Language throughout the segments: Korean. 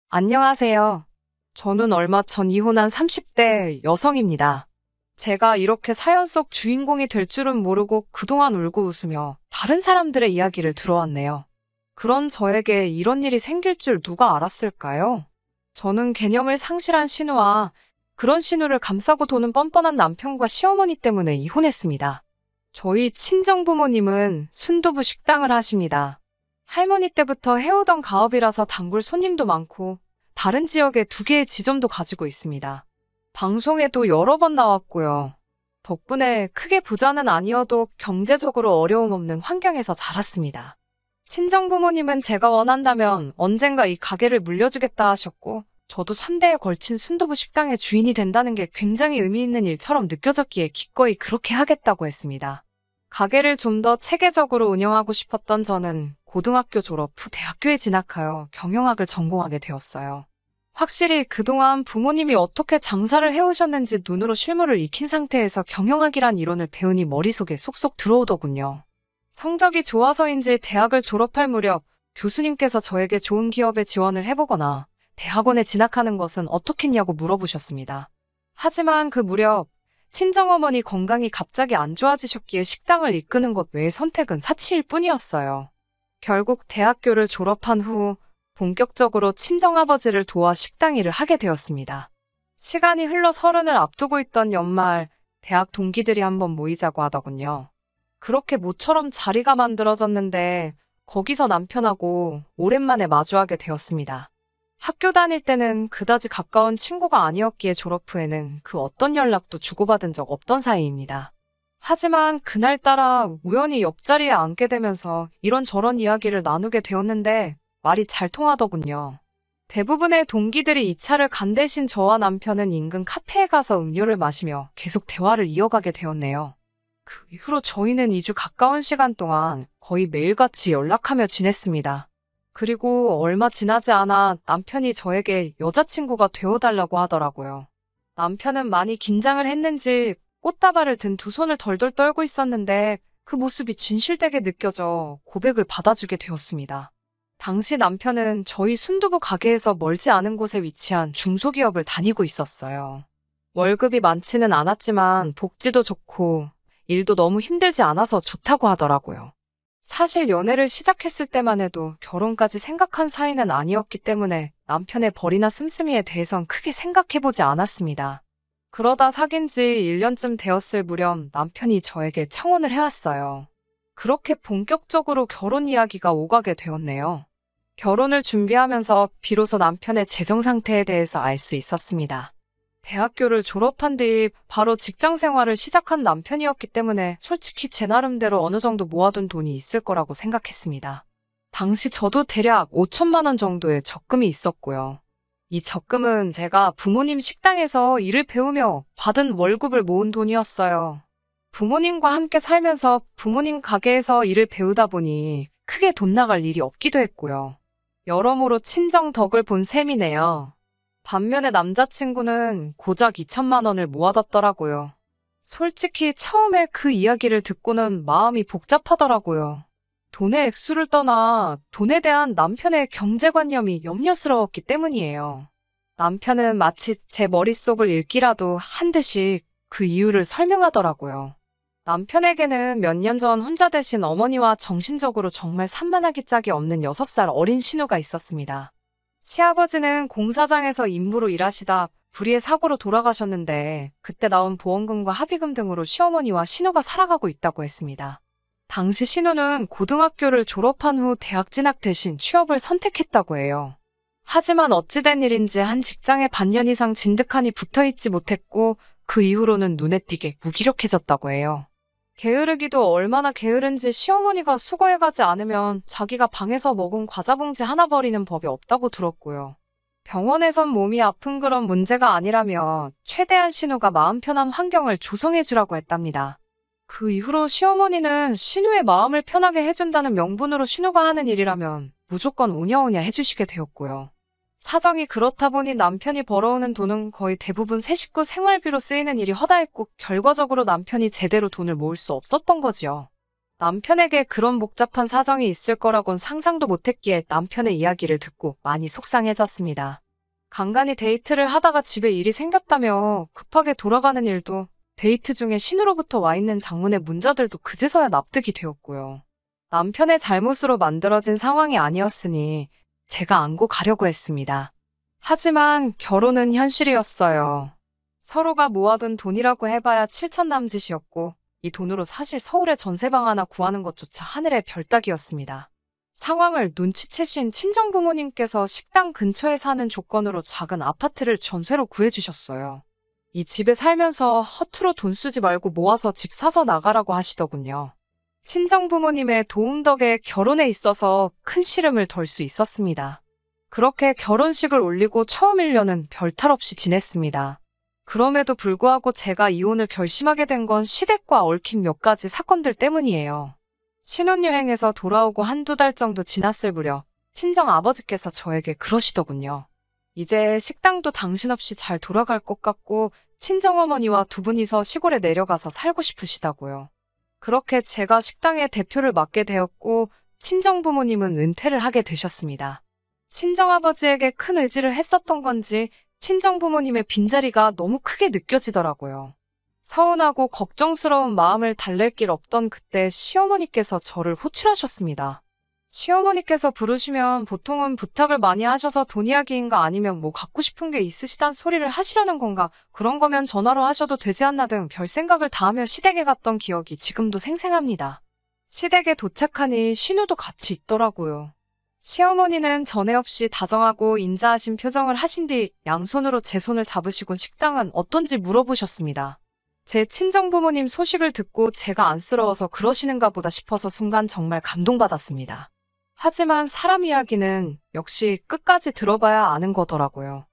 안녕하세요. 저는 얼마 전 이혼한 30대 여성입니다. 제가 이렇게 사연 속 주인공이 될 줄은 모르고 그동안 울고 웃으며 다른 사람들의 이야기를 들어왔네요. 그런 저에게 이런 일이 생길 줄 누가 알았을까요? 저는 개념을 상실한 신우와 그런 신우를 감싸고 도는 뻔뻔한 남편과 시어머니 때문에 이혼했습니다. 저희 친정부모님은 순두부 식당을 하십니다. 할머니 때부터 해오던 가업이라서 단골 손님도 많고 다른 지역에 두 개의 지점도 가지고 있습니다. 방송에도 여러 번 나왔고요. 덕분에 크게 부자는 아니어도 경제적으로 어려움 없는 환경에서 자랐습니다. 친정부모님은 제가 원한다면 언젠가 이 가게를 물려주겠다 하셨고 저도 3대에 걸친 순두부 식당의 주인이 된다는 게 굉장히 의미 있는 일처럼 느껴졌기에 기꺼이 그렇게 하겠다고 했습니다. 가게를 좀 더 체계적으로 운영하고 싶었던 저는 고등학교 졸업 후 대학교에 진학하여 경영학을 전공하게 되었어요. 확실히 그동안 부모님이 어떻게 장사를 해오셨는지 눈으로 실물을 익힌 상태에서 경영학이란 이론을 배우니 머릿속에 쏙쏙 들어오더군요. 성적이 좋아서인지 대학을 졸업할 무렵 교수님께서 저에게 좋은 기업에 지원을 해보거나 대학원에 진학하는 것은 어떻겠냐고 물어보셨습니다. 하지만 그 무렵 친정어머니 건강이 갑자기 안 좋아지셨기에 식당을 이끄는 것 외의 선택은 사치일 뿐이었어요. 결국 대학교를 졸업한 후 본격적으로 친정아버지를 도와 식당 일을 하게 되었습니다. 시간이 흘러 서른을 앞두고 있던 연말, 대학 동기들이 한번 모이자고 하더군요. 그렇게 모처럼 자리가 만들어졌는데 거기서 남편하고 오랜만에 마주하게 되었습니다. 학교 다닐 때는 그다지 가까운 친구가 아니었기에 졸업 후에는 그 어떤 연락도 주고받은 적 없던 사이입니다. 하지만 그날따라 우연히 옆자리에 앉게 되면서 이런저런 이야기를 나누게 되었는데 말이 잘 통하더군요. 대부분의 동기들이 이 차를 간 대신 저와 남편은 인근 카페에 가서 음료를 마시며 계속 대화를 이어가게 되었네요. 그 이후로 저희는 2주 가까운 시간 동안 거의 매일같이 연락하며 지냈습니다. 그리고 얼마 지나지 않아 남편이 저에게 여자친구가 되어달라고 하더라고요. 남편은 많이 긴장을 했는지 꽃다발을 든 두 손을 덜덜 떨고 있었는데 그 모습이 진실되게 느껴져 고백을 받아주게 되었습니다. 당시 남편은 저희 순두부 가게에서 멀지 않은 곳에 위치한 중소기업을 다니고 있었어요. 월급이 많지는 않았지만 복지도 좋고 일도 너무 힘들지 않아서 좋다고 하더라고요. 사실 연애를 시작했을 때만 해도 결혼까지 생각한 사이는 아니었기 때문에 남편의 벌이나 씀씀이에 대해선 크게 생각해보지 않았습니다. 그러다 사귄 지 1년쯤 되었을 무렵 남편이 저에게 청혼을 해왔어요. 그렇게 본격적으로 결혼 이야기가 오가게 되었네요. 결혼을 준비하면서 비로소 남편의 재정 상태에 대해서 알 수 있었습니다. 대학교를 졸업한 뒤 바로 직장 생활을 시작한 남편이었기 때문에 솔직히 제 나름대로 어느 정도 모아둔 돈이 있을 거라고 생각했습니다. 당시 저도 대략 5천만 원 정도의 적금이 있었고요. 이 적금은 제가 부모님 식당에서 일을 배우며 받은 월급을 모은 돈이었어요. 부모님과 함께 살면서 부모님 가게에서 일을 배우다 보니 크게 돈 나갈 일이 없기도 했고요. 여러모로 친정 덕을 본 셈이네요. 반면에 남자친구는 고작 2천만 원을 모아뒀더라고요. 솔직히 처음에 그 이야기를 듣고는 마음이 복잡하더라고요. 돈의 액수를 떠나 돈에 대한 남편의 경제관념이 염려스러웠기 때문이에요. 남편은 마치 제 머릿속을 읽기라도 한 듯이 그 이유를 설명하더라고요. 남편에게는 몇 년 전 혼자 되신 어머니와 정신적으로 정말 산만하기 짝이 없는 6살 어린 신우가 있었습니다. 시아버지는 공사장에서 임무로 일하시다 불의의 사고로 돌아가셨는데 그때 나온 보험금과 합의금 등으로 시어머니와 신우가 살아가고 있다고 했습니다. 당시 신우는 고등학교를 졸업한 후 대학 진학 대신 취업을 선택했다고 해요. 하지만 어찌된 일인지 한 직장에 반년 이상 진득하니 붙어있지 못했고 그 이후로는 눈에 띄게 무기력해졌다고 해요. 게으르기도 얼마나 게으른지 시어머니가 수거해가지 않으면 자기가 방에서 먹은 과자 봉지 하나 버리는 법이 없다고 들었고요. 병원에선 몸이 아픈 그런 문제가 아니라며 최대한 신우가 마음 편한 환경을 조성해주라고 했답니다. 그 이후로 시어머니는 신우의 마음을 편하게 해준다는 명분으로 신우가 하는 일이라면 무조건 오냐오냐 해주시게 되었고요. 사정이 그렇다 보니 남편이 벌어오는 돈은 거의 대부분 세 식구 생활비로 쓰이는 일이 허다했고 결과적으로 남편이 제대로 돈을 모을 수 없었던 거지요. 남편에게 그런 복잡한 사정이 있을 거라곤 상상도 못했기에 남편의 이야기를 듣고 많이 속상해졌습니다. 간간히 데이트를 하다가 집에 일이 생겼다며 급하게 돌아가는 일도 데이트 중에 신우로부터 와 있는 장문의 문자들도 그제서야 납득이 되었고요. 남편의 잘못으로 만들어진 상황이 아니었으니 제가 안고 가려고 했습니다. 하지만 결혼은 현실이었어요. 서로가 모아둔 돈이라고 해봐야 7천 남짓이었고 이 돈으로 사실 서울에 전세방 하나 구하는 것조차 하늘의 별 따기였습니다. 상황을 눈치채신 친정부모님께서 식당 근처에 사는 조건으로 작은 아파트를 전세로 구해주셨어요. 이 집에 살면서 허투루 돈 쓰지 말고 모아서 집 사서 나가라고 하시더군요. 친정부모님의 도움 덕에 결혼에 있어서 큰 시름을 덜 수 있었습니다. 그렇게 결혼식을 올리고 처음 1년은 별탈 없이 지냈습니다. 그럼에도 불구하고 제가 이혼을 결심하게 된 건 시댁과 얽힌 몇 가지 사건들 때문이에요. 신혼여행에서 돌아오고 한두 달 정도 지났을 무렵 친정 아버지께서 저에게 그러시더군요. 이제 식당도 당신 없이 잘 돌아갈 것 같고 친정어머니와 두 분이서 시골에 내려가서 살고 싶으시다고요. 그렇게 제가 식당의 대표를 맡게 되었고 친정부모님은 은퇴를 하게 되셨습니다. 친정아버지에게 큰 의지를 했었던 건지 친정부모님의 빈자리가 너무 크게 느껴지더라고요. 서운하고 걱정스러운 마음을 달랠 길 없던 그때 시어머니께서 저를 호출하셨습니다. 시어머니께서 부르시면 보통은 부탁을 많이 하셔서 돈 이야기인가 아니면 뭐 갖고 싶은 게 있으시단 소리를 하시려는 건가, 그런 거면 전화로 하셔도 되지 않나 등 별 생각을 다 하며 시댁에 갔던 기억이 지금도 생생합니다. 시댁에 도착하니 신우도 같이 있더라고요. 시어머니는 전에 없이 다정하고 인자하신 표정을 하신 뒤 양손으로 제 손을 잡으시곤 식당은 어떤지 물어보셨습니다. 제 친정부모님 소식을 듣고 제가 안쓰러워서 그러시는가 보다 싶어서 순간 정말 감동받았습니다. 하지만 사람 이야기는 역시 끝까지 들어봐야 아는 거더라고요.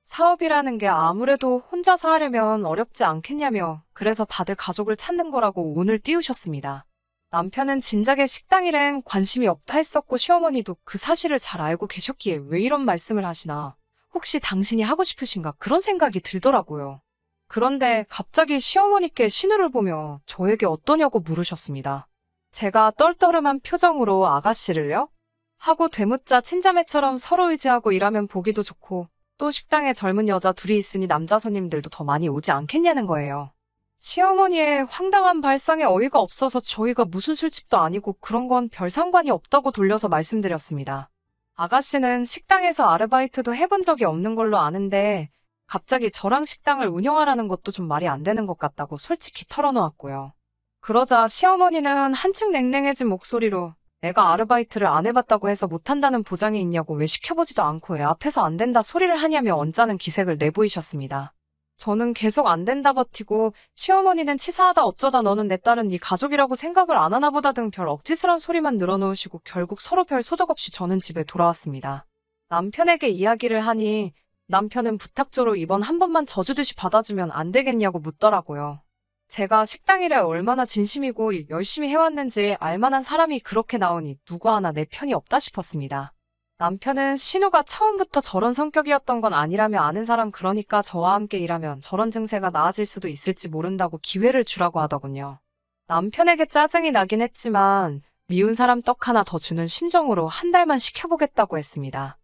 사업이라는 게 아무래도 혼자서 하려면 어렵지 않겠냐며 그래서 다들 가족을 찾는 거라고 운을 띄우셨습니다. 남편은 진작에 식당 일엔 관심이 없다 했었고 시어머니도 그 사실을 잘 알고 계셨기에 왜 이런 말씀을 하시나, 혹시 당신이 하고 싶으신가 그런 생각이 들더라고요. 그런데 갑자기 시어머니께 신우를 보며 저에게 어떠냐고 물으셨습니다. 제가 떨떠름한 표정으로 아가씨를요? 하고 되묻자 친자매처럼 서로 의지하고 일하면 보기도 좋고 또 식당에 젊은 여자 둘이 있으니 남자 손님들도 더 많이 오지 않겠냐는 거예요. 시어머니의 황당한 발상에 어이가 없어서 저희가 무슨 술집도 아니고 그런 건 별 상관이 없다고 돌려서 말씀드렸습니다. 아가씨는 식당에서 아르바이트도 해본 적이 없는 걸로 아는데 갑자기 저랑 식당을 운영하라는 것도 좀 말이 안 되는 것 같다고 솔직히 털어놓았고요. 그러자 시어머니는 한층 냉랭해진 목소리로 애가 아르바이트를 안 해봤다고 해서 못한다는 보장이 있냐고 왜 시켜보지도 않고 애 앞에서 안 된다 소리를 하냐며 언짢은 기색을 내보이셨습니다. 저는 계속 안 된다 버티고 시어머니는 치사하다 어쩌다 너는 내 딸은 네 가족이라고 생각을 안 하나 보다 등 별 억지스런 소리만 늘어놓으시고 결국 서로 별 소득 없이 저는 집에 돌아왔습니다. 남편에게 이야기를 하니 남편은 부탁조로 이번 한 번만 져주듯이 받아주면 안 되겠냐고 묻더라고요. 제가 식당 일에 얼마나 진심이고 열심히 해왔는지 알만한 사람이 그렇게 나오니 누구 하나 내 편이 없다 싶었습니다. 남편은 신우가 처음부터 저런 성격이었던 건 아니라며 아는 사람 그러니까 저와 함께 일하면 저런 증세가 나아질 수도 있을지 모른다고 기회를 주라고 하더군요. 남편에게 짜증이 나긴 했지만 미운 사람 떡 하나 더 주는 심정으로 한 달만 시켜보겠다고 했습니다.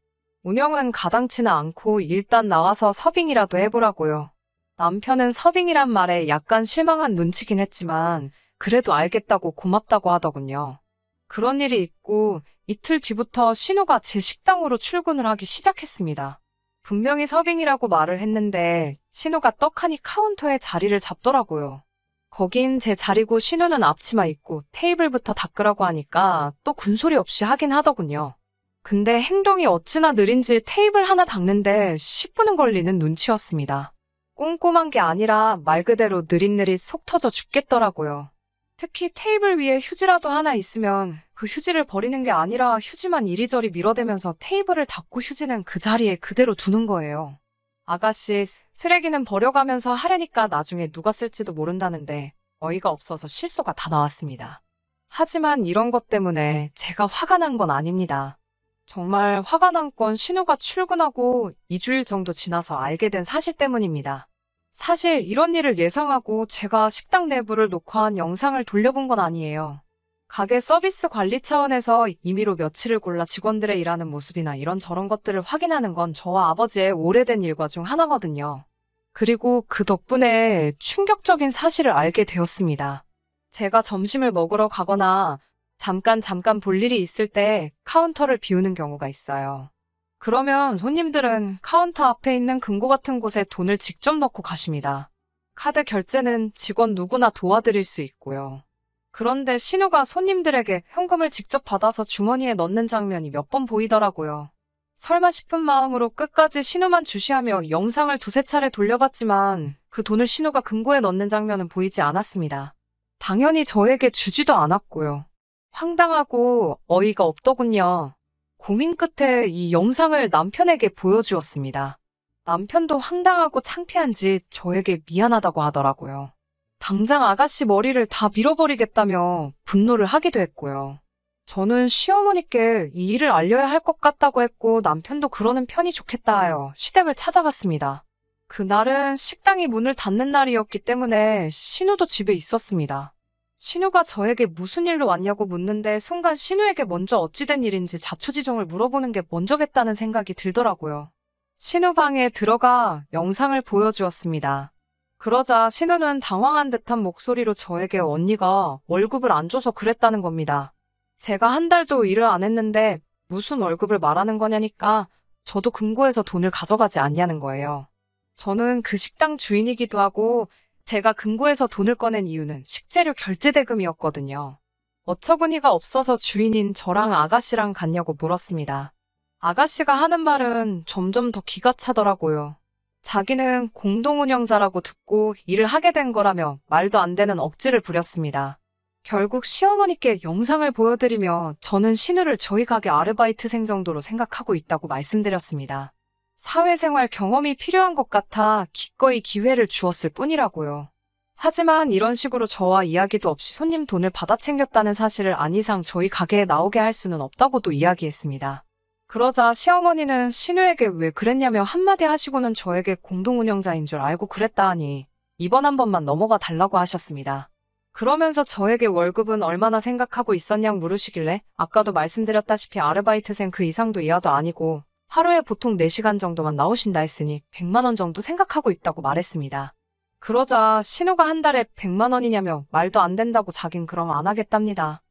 운영은 가당치는 않고 일단 나와서 서빙이라도 해보라고요. 남편은 서빙이란 말에 약간 실망한 눈치긴 했지만 그래도 알겠다고 고맙다고 하더군요. 그런 일이 있고 이틀 뒤부터 신우가 제 식당으로 출근을 하기 시작했습니다. 분명히 서빙이라고 말을 했는데 신우가 떡하니 카운터에 자리를 잡더라고요. 거긴 제 자리고 신우는 앞치마 입고 테이블부터 닦으라고 하니까 또 군소리 없이 하긴 하더군요. 근데 행동이 어찌나 느린지 테이블 하나 닦는데 10분은 걸리는 눈치였습니다. 꼼꼼한 게 아니라 말 그대로 느릿느릿 속 터져 죽겠더라고요. 특히 테이블 위에 휴지라도 하나 있으면 그 휴지를 버리는 게 아니라 휴지만 이리저리 밀어대면서 테이블을 닦고 휴지는 그 자리에 그대로 두는 거예요. 아가씨, 쓰레기는 버려가면서 하려니까 나중에 누가 쓸지도 모른다는데 어이가 없어서 실소가 다 나왔습니다. 하지만 이런 것 때문에 제가 화가 난 건 아닙니다. 정말 화가 난 건 신우가 출근하고 2주일 정도 지나서 알게 된 사실 때문입니다. 사실 이런 일을 예상하고 제가 식당 내부를 녹화한 영상을 돌려본 건 아니에요. 가게 서비스 관리 차원에서 임의로 며칠을 골라 직원들의 일하는 모습이나 이런저런 것들을 확인하는 건 저와 아버지의 오래된 일과 중 하나거든요. 그리고 그 덕분에 충격적인 사실을 알게 되었습니다. 제가 점심을 먹으러 가거나 잠깐 볼 일이 있을 때 카운터를 비우는 경우가 있어요. 그러면 손님들은 카운터 앞에 있는 금고 같은 곳에 돈을 직접 넣고 가십니다. 카드 결제는 직원 누구나 도와드릴 수 있고요. 그런데 신우가 손님들에게 현금을 직접 받아서 주머니에 넣는 장면이 몇 번 보이더라고요. 설마 싶은 마음으로 끝까지 신우만 주시하며 영상을 두세 차례 돌려봤지만 그 돈을 신우가 금고에 넣는 장면은 보이지 않았습니다. 당연히 저에게 주지도 않았고요. 황당하고 어이가 없더군요. 고민 끝에 이 영상을 남편에게 보여주었습니다. 남편도 황당하고 창피한지 저에게 미안하다고 하더라고요. 당장 아가씨 머리를 다 밀어버리겠다며 분노를 하기도 했고요. 저는 시어머니께 이 일을 알려야 할 것 같다고 했고 남편도 그러는 편이 좋겠다 하여 시댁을 찾아갔습니다. 그날은 식당이 문을 닫는 날이었기 때문에 신우도 집에 있었습니다. 신우가 저에게 무슨 일로 왔냐고 묻는데 순간 신우에게 먼저 어찌된 일인지 자초지종을 물어보는 게 먼저겠다는 생각이 들더라고요. 신우 방에 들어가 영상을 보여주었습니다. 그러자 신우는 당황한 듯한 목소리로 저에게 언니가 월급을 안 줘서 그랬다는 겁니다. 제가 한 달도 일을 안 했는데 무슨 월급을 말하는 거냐니까 저도 금고에서 돈을 가져가지 않냐는 거예요. 저는 그 식당 주인이기도 하고 제가 금고에서 돈을 꺼낸 이유는 식재료 결제 대금이었거든요. 어처구니가 없어서 주인인 저랑 아가씨랑 갔냐고 물었습니다. 아가씨가 하는 말은 점점 더 기가 차더라고요. 자기는 공동운영자라고 듣고 일을 하게 된 거라며 말도 안 되는 억지를 부렸습니다. 결국 시어머니께 영상을 보여드리며 저는 신우를 저희 가게 아르바이트생 정도로 생각하고 있다고 말씀드렸습니다. 사회생활 경험이 필요한 것 같아 기꺼이 기회를 주었을 뿐이라고요. 하지만 이런 식으로 저와 이야기도 없이 손님 돈을 받아 챙겼다는 사실을 안 이상 저희 가게에 나오게 할 수는 없다고도 이야기했습니다. 그러자 시어머니는 신우에게 왜 그랬냐며 한마디 하시고는 저에게 공동운영자인 줄 알고 그랬다 하니 이번 한 번만 넘어가 달라고 하셨습니다. 그러면서 저에게 월급은 얼마나 생각하고 있었냐고 물으시길래 아까도 말씀드렸다시피 아르바이트생 그 이상도 이하도 아니고 하루에 보통 4시간 정도만 나오신다 했으니 100만 원 정도 생각하고 있다고 말했습니다. 그러자 신우가 한 달에 100만 원이냐며 말도 안 된다고 자긴 그럼 안 하겠답니다.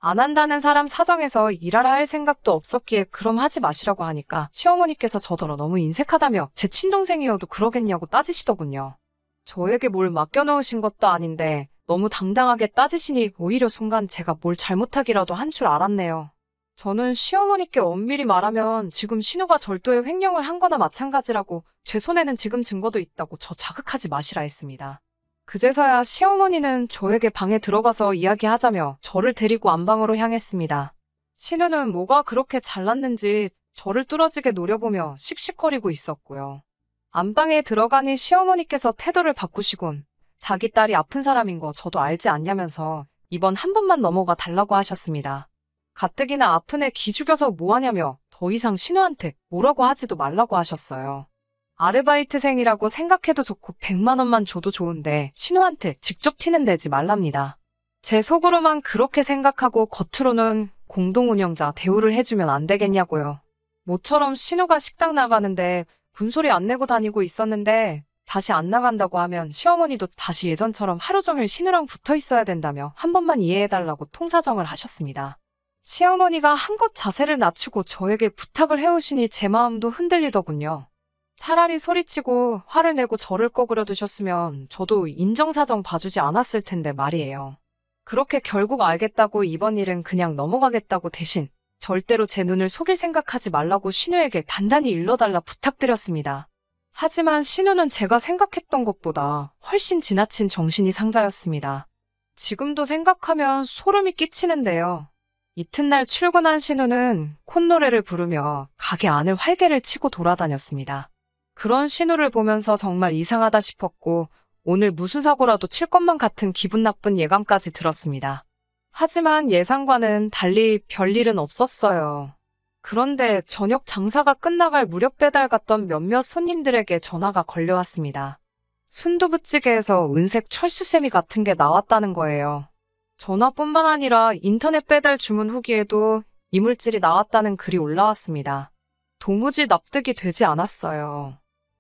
안 한다는 사람 사정에서 일하라 할 생각도 없었기에 그럼 하지 마시라고 하니까 시어머니께서 저더러 너무 인색하다며 제 친동생이어도 그러겠냐고 따지시더군요. 저에게 뭘 맡겨놓으신 것도 아닌데 너무 당당하게 따지시니 오히려 순간 제가 뭘 잘못하기라도 한 줄 알았네요. 저는 시어머니께 엄밀히 말하면 지금 신우가 절도의 횡령을 한 거나 마찬가지라고 제 손에는 지금 증거도 있다고 저 자극하지 마시라 했습니다. 그제서야 시어머니는 저에게 방에 들어가서 이야기하자며 저를 데리고 안방으로 향했습니다. 신우는 뭐가 그렇게 잘났는지 저를 뚫어지게 노려보며 씩씩거리고 있었고요. 안방에 들어가니 시어머니께서 태도를 바꾸시곤 자기 딸이 아픈 사람인 거 저도 알지 않냐면서 이번 한 번만 넘어가 달라고 하셨습니다. 가뜩이나 아픈 애 기죽여서 뭐하냐며 더 이상 신우한테 뭐라고 하지도 말라고 하셨어요. 아르바이트생이라고 생각해도 좋고 100만 원만 줘도 좋은데 신우한테 직접 티는 내지 말랍니다. 제 속으로만 그렇게 생각하고 겉으로는 공동운영자 대우를 해주면 안 되겠냐고요. 모처럼 신우가 식당 나가는데 분소리 안 내고 다니고 있었는데 다시 안 나간다고 하면 시어머니도 다시 예전처럼 하루 종일 신우랑 붙어 있어야 된다며 한 번만 이해해달라고 통사정을 하셨습니다. 시어머니가 한껏 자세를 낮추고 저에게 부탁을 해오시니 제 마음도 흔들리더군요. 차라리 소리치고 화를 내고 저를 꺼그려 두셨으면 저도 인정사정 봐주지 않았을 텐데 말이에요. 그렇게 결국 알겠다고 이번 일은 그냥 넘어가겠다고 대신 절대로 제 눈을 속일 생각하지 말라고 신우에게 단단히 일러달라 부탁드렸습니다. 하지만 신우는 제가 생각했던 것보다 훨씬 지나친 정신이 상자였습니다. 지금도 생각하면 소름이 끼치는데요. 이튿날 출근한 신우는 콧노래를 부르며 가게 안을 활개를 치고 돌아다녔습니다. 그런 신우를 보면서 정말 이상하다 싶었고 오늘 무슨 사고라도 칠 것만 같은 기분 나쁜 예감까지 들었습니다. 하지만 예상과는 달리 별일은 없었어요. 그런데 저녁 장사가 끝나갈 무렵 배달 갔던 몇몇 손님들에게 전화가 걸려왔습니다. 순두부찌개에서 은색 철수세미 같은 게 나왔다는 거예요. 전화뿐만 아니라 인터넷 배달 주문 후기에도 이물질이 나왔다는 글이 올라왔습니다. 도무지 납득이 되지 않았어요.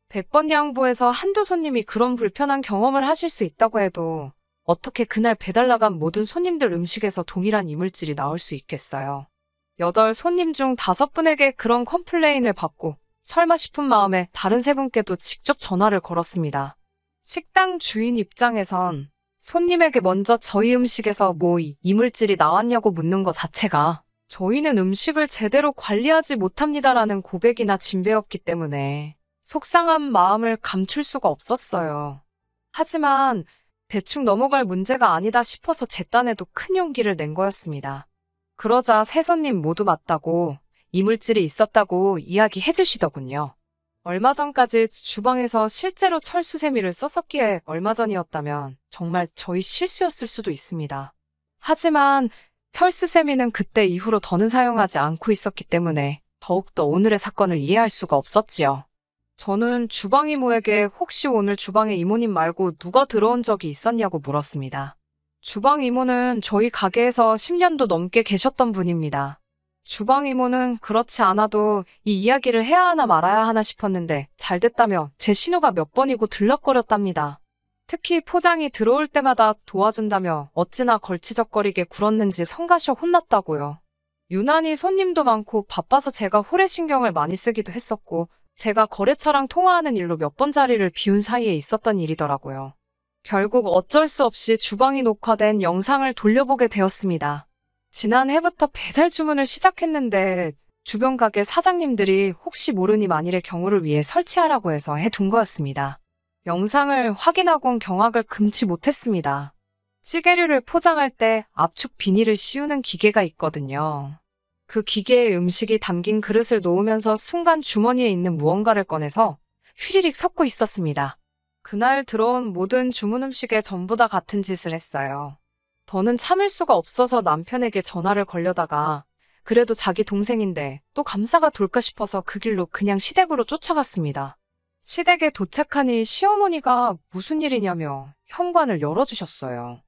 100번 양보해서 한두 손님이 그런 불편한 경험을 하실 수 있다고 해도 어떻게 그날 배달 나간 모든 손님들 음식에서 동일한 이물질이 나올 수 있겠어요. 8손님 중 5분에게 그런 컴플레인을 받고 설마 싶은 마음에 다른 3분께도 직접 전화를 걸었습니다. 식당 주인 입장에선 손님에게 먼저 저희 음식에서 이물질이 나왔냐고 묻는 것 자체가 저희는 음식을 제대로 관리하지 못합니다라는 고백이나 진배였기 때문에 속상한 마음을 감출 수가 없었어요. 하지만 대충 넘어갈 문제가 아니다 싶어서 제 딴에도 큰 용기를 낸 거였습니다. 그러자 3손님 모두 맞다고 이물질이 있었다고 이야기해 주시더군요. 얼마 전까지 주방에서 실제로 철수세미를 썼었기에 얼마 전이었다면 정말 저희 실수였을 수도 있습니다. 하지만 철수세미는 그때 이후로 더는 사용하지 않고 있었기 때문에 더욱더 오늘의 사건을 이해할 수가 없었지요. 저는 주방 이모에게 혹시 오늘 주방에 이모님 말고 누가 들어온 적이 있었냐고 물었습니다. 주방 이모는 저희 가게에서 10년도 넘게 계셨던 분입니다. 주방 이모는 그렇지 않아도 이 이야기를 해야 하나 말아야 하나 싶었는데 잘 됐다며 제 신호가 몇 번이고 들락거렸답니다. 특히 포장이 들어올 때마다 도와준다며 어찌나 걸치적거리게 굴었는지 성가셔 혼났다고요. 유난히 손님도 많고 바빠서 제가 호래신경을 많이 쓰기도 했었고 제가 거래처랑 통화하는 일로 몇 번 자리를 비운 사이에 있었던 일이더라고요. 결국 어쩔 수 없이 주방이 녹화된 영상을 돌려보게 되었습니다. 지난해부터 배달 주문을 시작했는데 주변 가게 사장님들이 혹시 모르니 만일의 경우를 위해 설치하라고 해서 해둔 거였습니다. 영상을 확인하곤 경악을 금치 못했습니다. 찌개류를 포장할 때 압축 비닐을 씌우는 기계가 있거든요. 그 기계에 음식이 담긴 그릇을 놓으면서 순간 주머니에 있는 무언가를 꺼내서 휘리릭 섞고 있었습니다. 그날 들어온 모든 주문 음식에 전부 다 같은 짓을 했어요. 더는 참을 수가 없어서 남편에게 전화를 걸려다가 그래도 자기 동생인데 또 감사가 돌까 싶어서 그 길로 그냥 시댁으로 쫓아갔습니다. 시댁에 도착하니 시어머니가 무슨 일이냐며 현관을 열어주셨어요.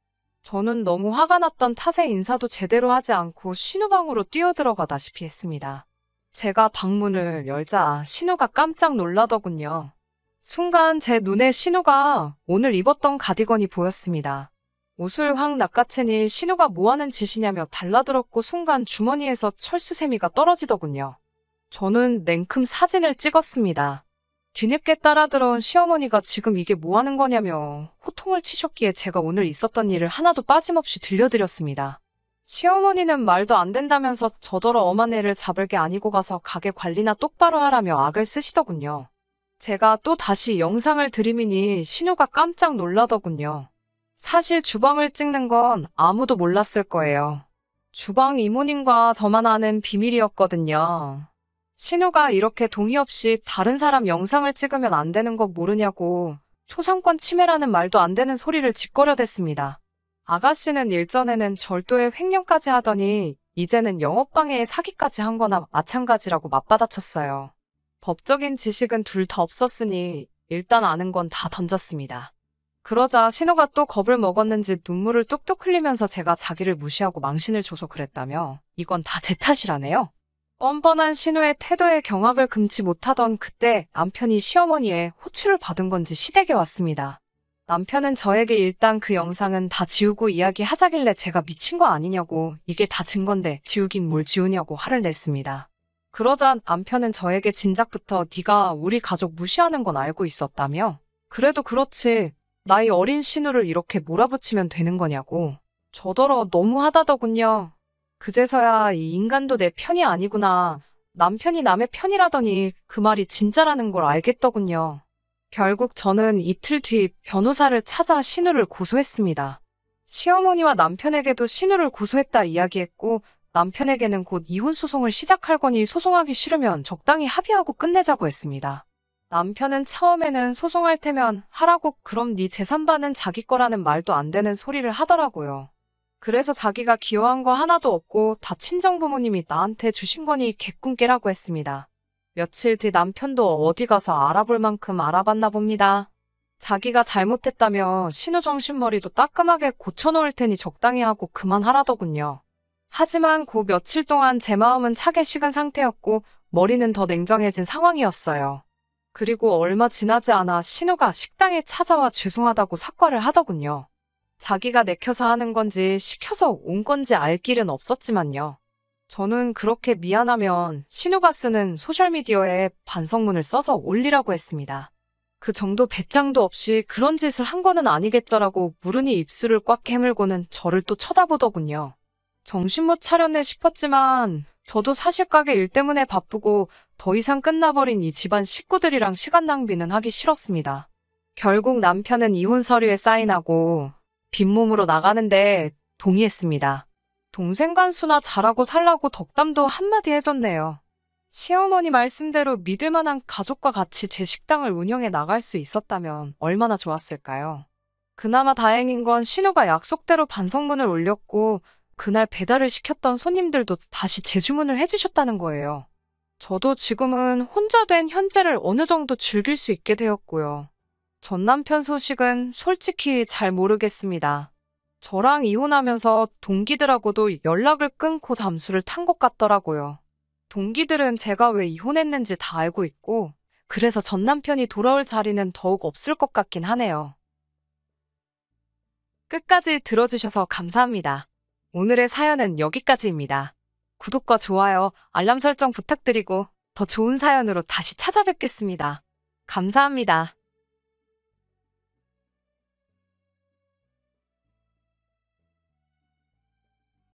저는 너무 화가 났던 탓에 인사도 제대로 하지 않고 신우방으로 뛰어들어가다시피 했습니다. 제가 방문을 열자 신우가 깜짝 놀라더군요. 순간 제 눈에 신우가 오늘 입었던 가디건이 보였습니다. 옷을 확 낚아채니 신우가 뭐하는 짓이냐며 달라들었고 순간 주머니에서 철수세미가 떨어지더군요. 저는 냉큼 사진을 찍었습니다. 뒤늦게 따라 들어온 시어머니가 지금 이게 뭐하는 거냐며 호통을 치셨기에 제가 오늘 있었던 일을 하나도 빠짐없이 들려드렸습니다. 시어머니는 말도 안 된다면서 저더러 엄한 애를 잡을 게 아니고 가서 가게 관리나 똑바로 하라며 악을 쓰시더군요. 제가 또 다시 영상을 들이미니 신우가 깜짝 놀라더군요. 사실 주방을 찍는 건 아무도 몰랐을 거예요. 주방 이모님과 저만 아는 비밀이었거든요. 신우가 이렇게 동의 없이 다른 사람 영상을 찍으면 안 되는 거 모르냐고 초상권 침해라는 말도 안 되는 소리를 짓거려댔습니다. 아가씨는 일전에는 절도에 횡령까지 하더니 이제는 영업방해에 사기까지 한 거나 마찬가지라고 맞받아쳤어요. 법적인 지식은 둘 다 없었으니 일단 아는 건 다 던졌습니다. 그러자 신우가 또 겁을 먹었는지 눈물을 뚝뚝 흘리면서 제가 자기를 무시하고 망신을 줘서 그랬다며 이건 다 제 탓이라네요. 뻔뻔한 신우의 태도에 경악을 금치 못하던 그때 남편이 시어머니의 호출을 받은 건지 시댁에 왔습니다. 남편은 저에게 일단 그 영상은 다 지우고 이야기하자길래 제가 미친 거 아니냐고 이게 다 증거인데 지우긴 뭘 지우냐고 화를 냈습니다. 그러자 남편은 저에게 진작부터 네가 우리 가족 무시하는 건 알고 있었다며 그래도 그렇지 나이 어린 신우를 이렇게 몰아붙이면 되는 거냐고 저더러 너무하다더군요. 그제서야 이 인간도 내 편이 아니구나. 남편이 남의 편이라더니 그 말이 진짜라는 걸 알겠더군요. 결국 저는 이틀 뒤 변호사를 찾아 신우를 고소했습니다. 시어머니와 남편에게도 신우를 고소했다 이야기했고 남편에게는 곧 이혼 소송을 시작할 거니 소송하기 싫으면 적당히 합의하고 끝내자고 했습니다. 남편은 처음에는 소송할 테면 하라고 그럼 네 재산반은 자기 거라는 말도 안 되는 소리를 하더라고요. 그래서 자기가 기여한 거 하나도 없고 다 친정부모님이 나한테 주신 거니 개꿈 깨라고 했습니다. 며칠 뒤 남편도 어디 가서 알아볼 만큼 알아봤나 봅니다. 자기가 잘못했다며 신우정신머리도 따끔하게 고쳐놓을 테니 적당히 하고 그만하라더군요. 하지만 그 며칠 동안 제 마음은 차게 식은 상태였고 머리는 더 냉정해진 상황이었어요. 그리고 얼마 지나지 않아 신우가 식당에 찾아와 죄송하다고 사과를 하더군요. 자기가 내켜서 하는 건지 시켜서 온 건지 알 길은 없었지만요. 저는 그렇게 미안하면 신우가 쓰는 소셜미디어에 반성문을 써서 올리라고 했습니다. 그 정도 배짱도 없이 그런 짓을 한 거는 아니겠죠라고 무르니 입술을 꽉 깨물고는 저를 또 쳐다보더군요. 정신 못 차렸네 싶었지만 저도 사실 가게 일 때문에 바쁘고 더 이상 끝나버린 이 집안 식구들이랑 시간 낭비는 하기 싫었습니다. 결국 남편은 이혼 서류에 사인하고 빈몸으로 나가는데 동의했습니다. 동생 간수나 잘하고 살라고 덕담도 한마디 해줬네요. 시어머니 말씀대로 믿을 만한 가족과 같이 제 식당을 운영해 나갈 수 있었다면 얼마나 좋았을까요? 그나마 다행인 건 신우가 약속대로 반성문을 올렸고 그날 배달을 시켰던 손님들도 다시 재주문을 해주셨다는 거예요. 저도 지금은 혼자 된 현재를 어느 정도 즐길 수 있게 되었고요. 전 남편 소식은 솔직히 잘 모르겠습니다. 저랑 이혼하면서 동기들하고도 연락을 끊고 잠수를 탄 것 같더라고요. 동기들은 제가 왜 이혼했는지 다 알고 있고, 그래서 전 남편이 돌아올 자리는 더욱 없을 것 같긴 하네요. 끝까지 들어주셔서 감사합니다. 오늘의 사연은 여기까지입니다. 구독과 좋아요, 알람 설정 부탁드리고 더 좋은 사연으로 다시 찾아뵙겠습니다. 감사합니다.